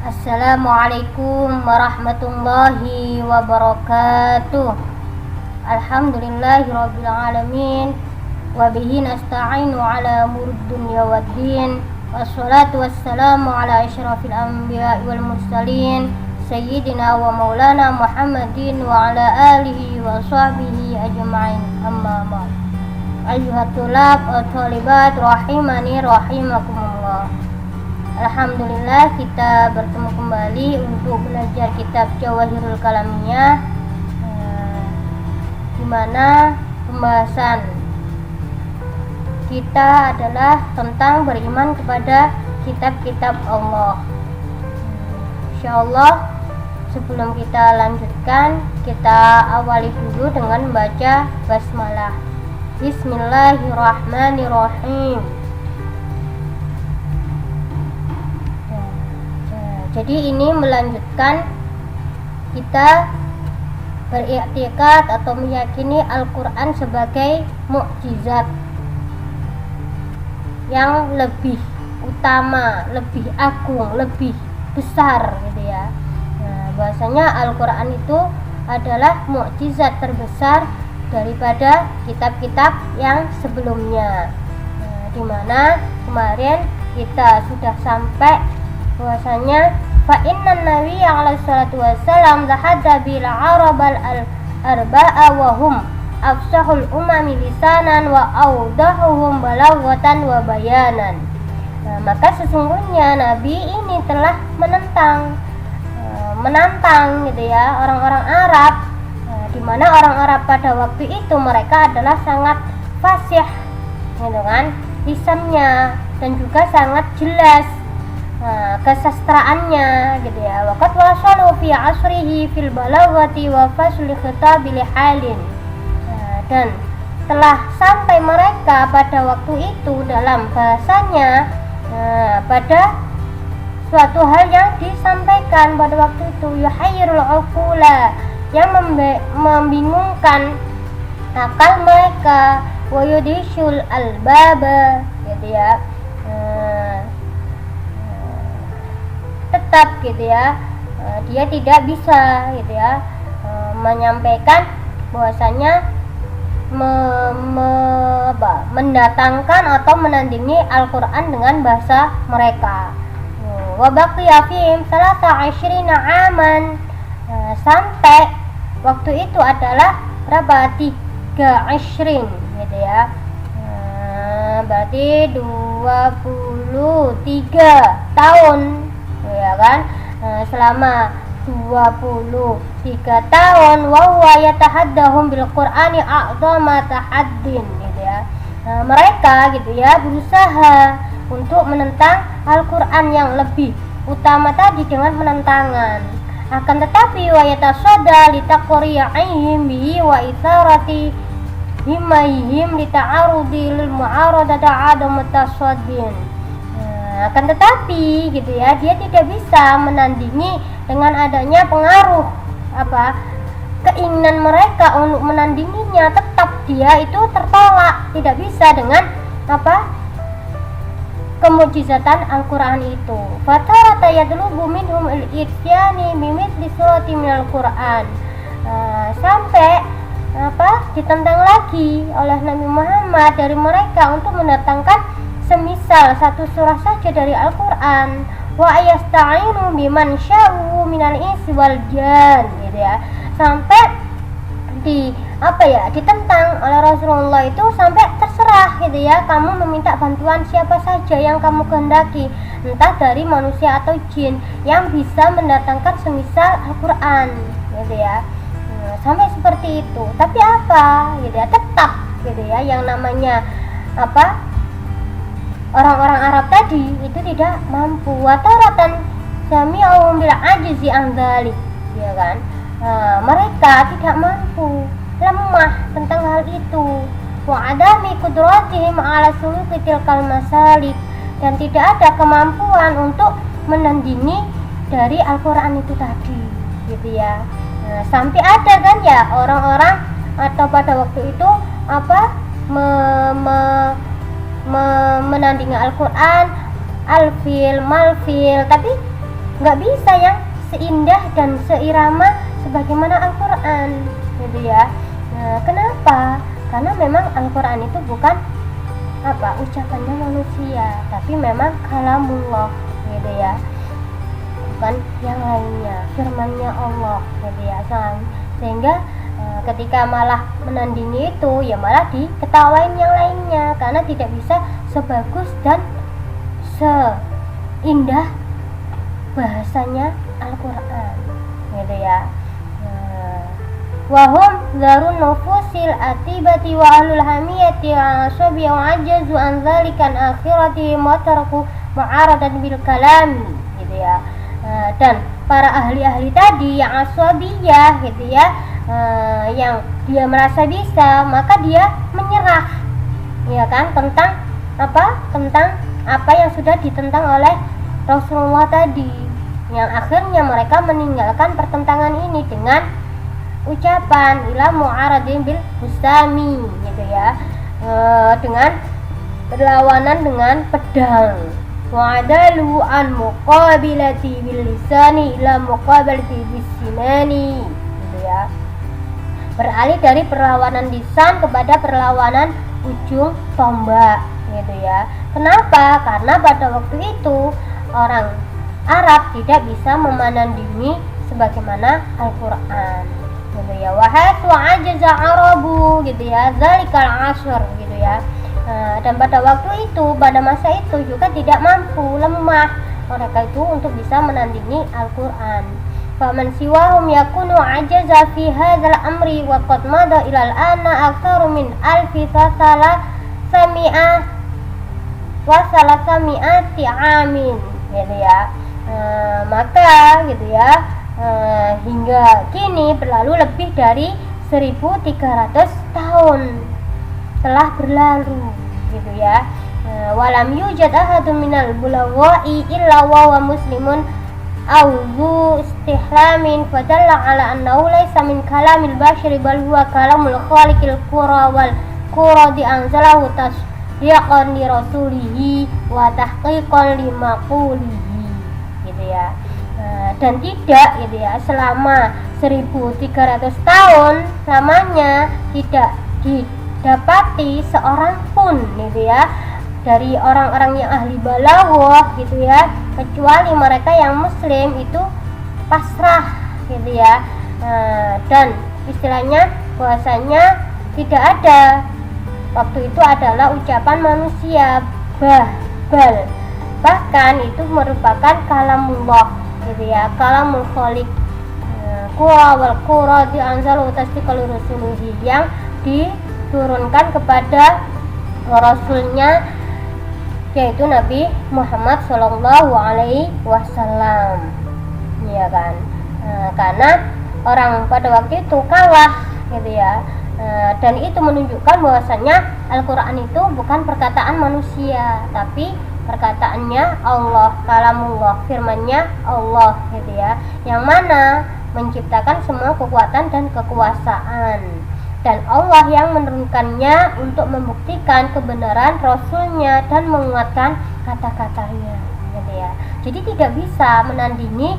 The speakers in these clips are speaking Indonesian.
Assalamualaikum warahmatullahi wabarakatuh. Alhamdulillahirabbil alamin wa bihi nasta'inu ala umurid dunya waddin. Wassalatu wassalamu ala asyrafil anbiya'i wal mursalin sayyidina wa maulana Muhammadin wa ala alihi wa sahbihi ajma'in. Amma ba'd. Ayyuhat tulab wa talibat rahimani rahimakumullah. Alhamdulillah kita bertemu kembali untuk belajar kitab Jawahirul Kalamiyah, di mana pembahasan kita adalah tentang beriman kepada kitab-kitab Allah. Insyaallah sebelum kita lanjutkan, kita awali dulu dengan membaca basmalah. Bismillahirrahmanirrahim. Jadi ini melanjutkan kita beriktikad atau meyakini Al-Quran sebagai mukjizat yang lebih utama, lebih agung, lebih besar gitu ya. Bahwasanya Al-Quran itu adalah mukjizat terbesar daripada kitab-kitab yang sebelumnya. Di mana kemarin kita sudah sampai bahwasanya fa innan nabiyya alaihi salatu wassalam lahadda bil arabal arba'a wa hum afsahul umami lisanan wa awdahuhum balaghatan wa bayanan. Maka sesungguhnya nabi ini telah menantang gitu ya orang-orang Arab, di mana orang Arab pada waktu itu mereka adalah sangat fasih gitu kan lisannya, dan juga sangat jelas kesastraannya gitu ya. Waqad wasalu fi asrihi fil balaghati wa fasli khitab li halin. Dan telah sampai mereka pada waktu itu dalam bahasanya pada suatu hal yang disampaikan pada waktu itu, yuhayyirul uqula, yang membingungkan akal mereka, wa yudishul albaba gitu ya. Tetap gitu ya, dia tidak bisa gitu ya menyampaikan bahwasanya mendatangkan atau menandingi Al-Quran dengan bahasa mereka. Wa baqiya fihim 23 aman, sampai waktu itu adalah berapa? 23 gitu ya. Berarti 23 tahun ya kan, selama 23 tahun wa huwa yatahaddahum bil qur'ani a'dhama tahaddin gitu ya. Mereka gitu ya berusaha untuk menentang Al-Quran yang lebih utama tadi dengan penentangan. Akan tetapi wa yatasadda li taqri'ihim bihi wa itharati himayhim li ta'arudi lil mu'aradati adam tasaddin. Akan tetapi gitu ya, dia tidak bisa menandingi dengan adanya pengaruh keinginan mereka untuk menandinginya. Tetap dia itu tertolak, tidak bisa dengan kemujizatan Al-Quran itu. Fatarata yadlubu minhum al-ityani bimithli surati minal Quran. Sampai ditentang lagi oleh Nabi Muhammad dari mereka untuk mendatangkan semisal satu surah saja dari Al-Quran. Wa yasta'inu biman sya'u minal insi wal jan gitu ya. Sampai ditentang oleh Rasulullah itu, sampai terserah gitu ya, kamu meminta bantuan siapa saja yang kamu kehendaki, entah dari manusia atau jin yang bisa mendatangkan semisal Al-Quran gitu ya. Sampai seperti itu. Tapi gitu ya, tetap gitu ya, yang namanya orang-orang Arab tadi itu tidak mampu. Wataratan sami'ahum bil ajzi an dzalik ya kan. Mereka tidak mampu, lemah tentang hal itu. Wa adami qudratihim ala suluki tilkal masalik, dan tidak ada kemampuan untuk menandingi dari Al-Quran itu tadi gitu ya. Sampai ada kan ya orang-orang atau pada waktu itu menandingi Al-Quran, alfil, malfil, tapi nggak bisa yang seindah dan seirama sebagaimana Al-Quran gitu ya. Kenapa? Karena memang Al-Quran itu bukan ucapannya manusia, tapi memang kalamullah gitu ya, bukan yang lainnya, firmannya Allah gitu ya. Sehingga ketika malah menandingi itu ya malah diketawain yang lainnya, karena tidak bisa sebagus dan seindah bahasanya Al-Quran gitu ya. Wahum zarun nufusil atibati wa ahlul hamiyati wa asabi wa ajazu an zalikan akhirati mataraku mu'aradan bil kalami gitu ya. Dan para ahli-ahli tadi yang asabiyah gitu ya, yang dia merasa bisa, maka dia menyerah ya kan tentang apa yang sudah ditentang oleh Rasulullah tadi, yang akhirnya mereka meninggalkan pertentangan ini dengan ucapan ila mu'aradin bil husami gitu ya, dengan berlawanan dengan pedang. Wa'adalu an muqabilati bil lisani ila muqabilati bis sinani gitu ya, beralih dari perlawanan lisan kepada perlawanan ujung tombak gitu ya. Kenapa? Karena pada waktu itu orang Arab tidak bisa memandingi sebagaimana Al-Quran gitu ya. Wahatsu ajaza Arabu gitu ya, zalikal asr gitu ya. Dan pada waktu itu, pada masa itu juga tidak mampu, lemah mereka itu untuk bisa menandingi Al-Quran. Faman siwahum yakunu ajaza fi hadzal amri wa qad mada ilal ana aktsaru min alfi salasami'ati amin gitu ya. Maka gitu ya, hingga kini berlalu lebih dari 1300 tahun telah berlalu gitu ya. Walam yujad ahadun minal bulawai illa wa muslimun aw zu istihlamin fadalla ala annahu laysa min kalamil bashari bal huwa kalamul khaliqil qura wal qura di anzalahu tasdiqan li rasulihi wa tahqiqan li maqulihi gitu ya. Dan tidak gitu ya, selama 1300 tahun lamanya tidak didapati seorang pun gitu ya dari orang-orang yang ahli balaghah gitu ya, kecuali mereka yang muslim itu pasrah gitu ya. Dan istilahnya bahwasanya tidak ada waktu itu adalah ucapan manusia, bahkan itu merupakan kalamullah gitu ya, kalamul khaliq. Qura wal qura di anzalu tasdiqal rusuluhi, yang diturunkan kepada rasulnya yaitu Nabi Muhammad Shallallahu Alaihi Wasallam ya kan. Karena orang pada waktu itu kalah gitu ya. Dan itu menunjukkan bahwasanya Al-Quran itu bukan perkataan manusia, tapi perkataannya Allah, kalamullah, firmannya Allah gitu ya, yang mana menciptakan semua kekuatan dan kekuasaan, dan Allah yang menurunkannya untuk membuktikan kebenaran Rasulnya dan menguatkan kata-katanya gitu ya. Jadi tidak bisa menandingi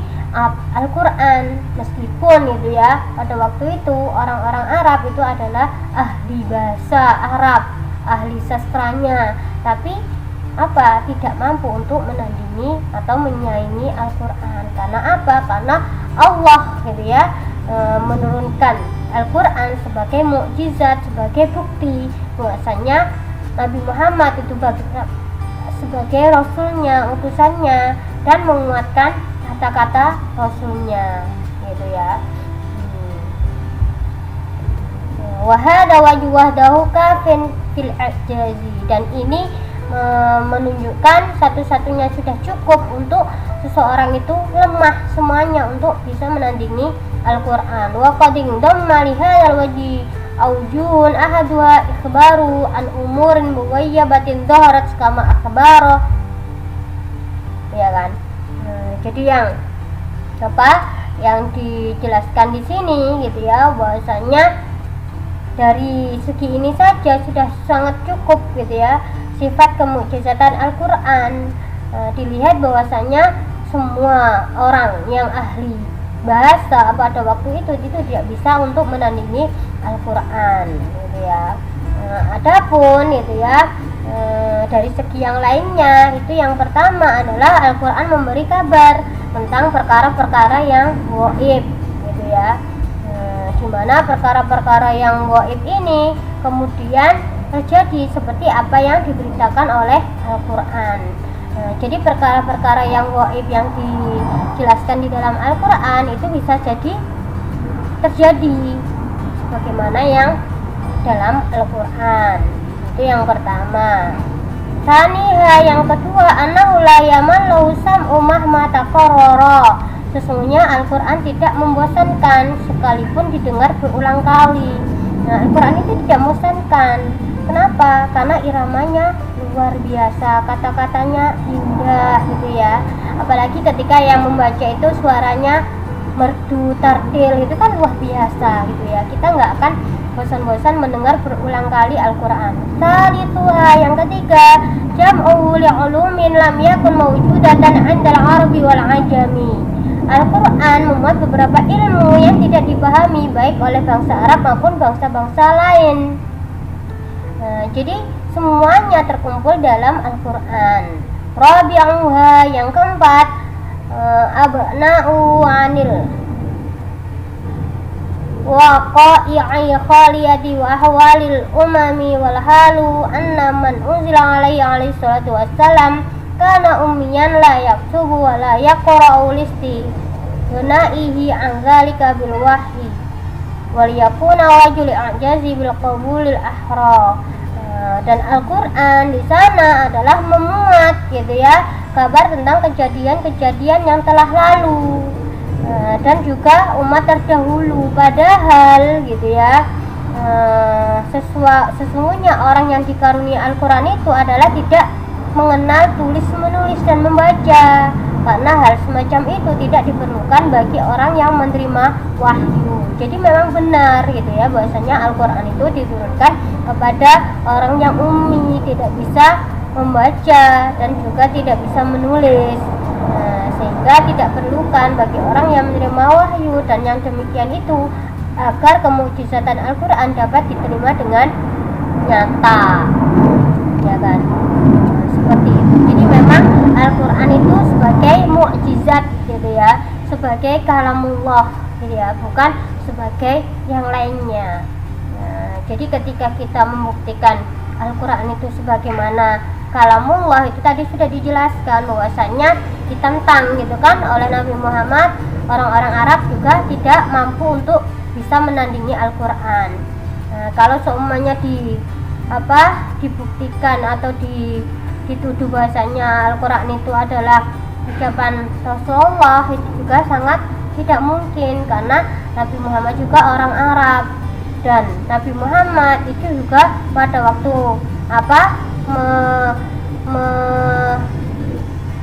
Al-Quran, meskipun gitu ya pada waktu itu orang-orang Arab itu adalah ahli bahasa Arab, ahli sastranya, tapi tidak mampu untuk menandingi atau menyaingi Al-Quran. Karena apa? Karena Allah gitu ya menurunkan Al-Quran sebagai mukjizat, sebagai bukti bahwasanya Nabi Muhammad itu sebagai Rasulnya, utusannya, dan menguatkan kata-kata Rasulnya gitu ya. Wahada wajwahdahu kafin fil ijazi, dan ini menunjukkan satu-satunya sudah cukup untuk seseorang itu lemah semuanya untuk bisa menandingi Al-Quran. Wa qading damma li hadzal wajhi aujun ahadwa ikhbaru an umurin mughayyabatin dhaharat kama akhbaro ya kan. Jadi yang dijelaskan di sini gitu ya, bahwasanya dari segi ini saja sudah sangat cukup gitu ya sifat kemukjizatan Al-Quran. Dilihat bahwasanya semua orang yang ahli bahasa pada waktu itu tidak bisa untuk menandingi Al-Quran gitu ya. Adapun itu ya dari segi yang lainnya, itu yang pertama adalah Al-Quran memberi kabar tentang perkara-perkara yang gaib gitu ya. Di mana perkara-perkara yang gaib ini kemudian terjadi seperti apa yang diberitakan oleh Al-Quran. Jadi perkara-perkara yang gaib yang dijelaskan di dalam Al-Quran itu bisa jadi terjadi sebagaimana yang dalam Al-Quran. Itu yang pertama. Saniha, yang kedua, annahu la yamallu sam'u mahma taqarrara. Sesungguhnya Al-Quran tidak membosankan sekalipun didengar berulang kali. Nah, Al-Quran itu tidak membosankan. Kenapa? Karena iramanya luar biasa, kata-katanya indah gitu ya. Apalagi ketika yang membaca itu suaranya merdu, tartil, itu kan luar biasa gitu ya. Kita nggak akan bosan-bosan mendengar berulang kali Al-Quran. Salituha, yang ketiga, jam'u li'ulumin lam yakun mawjudatan 'indal arabi wal ajami. Al-Quran memuat beberapa ilmu yang tidak dipahami baik oleh bangsa Arab maupun bangsa-bangsa lain. Jadi semuanya terkumpul dalam Al-Quran. Rabi'uha, yang keempat, abna'u anil waqa'i'i khaliyati wa ahwalil umami wal halu anna man unzila alaihi salatu wassalam kana ummiyan la yaktubu wa la yaqra'u listi gunaihi an zalika bil wahyi wal yakuna wajul i'jazi bil qabulil ahra. Dan Al-Quran di sana adalah memuat gitu ya kabar tentang kejadian-kejadian yang telah lalu dan juga umat terdahulu. Padahal gitu ya sesungguhnya orang yang dikaruniai Al-Quran itu adalah tidak mengenal tulis menulis dan membaca, karena hal semacam itu tidak diperlukan bagi orang yang menerima wahyu. Jadi memang benar gitu ya bahwasanya Al-Quran itu diturunkan kepada orang yang ummi, tidak bisa membaca dan juga tidak bisa menulis, sehingga tidak perlukan bagi orang yang menerima wahyu. Dan yang demikian itu agar kemukjizatan Al-Quran dapat diterima dengan nyata, ya kan, seperti itu. Jadi memang Al-Quran itu sebagai mukjizat gitu ya, sebagai kalamullah gitu ya, bukan sebagai yang lainnya. Jadi ketika kita membuktikan Al-Quran itu sebagaimana kalamullah, itu tadi sudah dijelaskan bahwasanya ditentang gitu kan oleh Nabi Muhammad. Orang-orang Arab juga tidak mampu untuk bisa menandingi Al-Quran. Kalau seumpamanya dibuktikan atau dituduh bahwasanya Al-Quran itu adalah ucapan Rasulullah, itu juga sangat tidak mungkin, karena Nabi Muhammad juga orang Arab, dan Nabi Muhammad itu juga pada waktu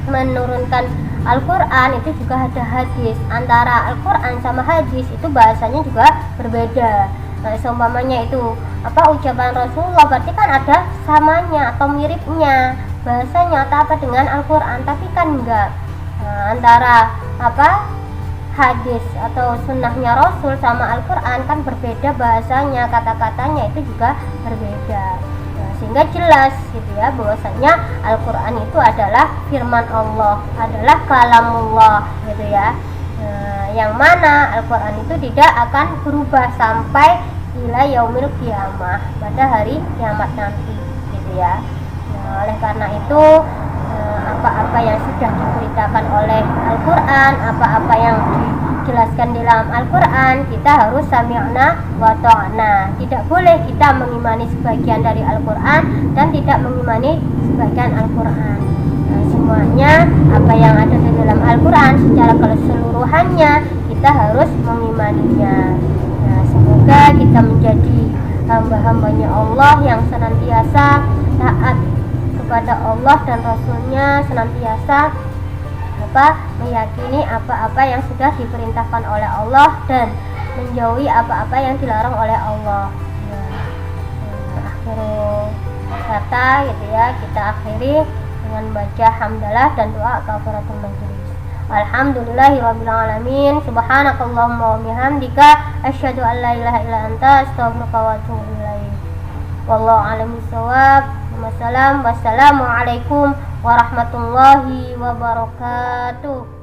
menurunkan Al-Quran itu juga ada hadis. Antara Al-Quran sama hadis itu bahasanya juga berbeda. Nah, seumpamanya itu ucapan Rasulullah, berarti kan ada samanya atau miripnya bahasanya atau dengan Al-Quran, tapi kan enggak. Antara hadis atau sunnahnya Rasul sama Al-Quran kan berbeda bahasanya, kata-katanya itu juga berbeda. Sehingga jelas gitu ya bahwasanya Al-Quran itu adalah firman Allah, adalah kalamullah gitu ya. Yang mana Al-Quran itu tidak akan berubah sampai ila yaumil qiyamah, pada hari kiamat nanti gitu ya. Oleh karena itu apa-apa yang sudah diberitakan oleh Al-Quran, apa-apa yang dijelaskan di dalam Al-Quran, kita harus sami'na wa ta'na. Tidak boleh kita mengimani sebagian dari Al-Quran dan tidak mengimani sebagian Al-Quran. Semuanya apa yang ada di dalam Al-Quran secara keseluruhannya kita harus mengimaninya. Semoga kita menjadi hamba-hambanya Allah yang senantiasa taat kepada Allah dan Rasulnya, senantiasa meyakini apa-apa yang sudah diperintahkan oleh Allah dan menjauhi apa-apa yang dilarang oleh Allah. Akhir kata gitu ya, kita akhiri dengan baca hamdalah dan doa kafaratul majelis. Alhamdulillahirabbil alamin. Subhanakallahumma wa bihamdika asyhadu an la ilaha illa anta astaghfiruka wa atubu ilaik. Wallahu a'lam bishawab. Wassalamualaikum warahmatullahi wabarakatuh.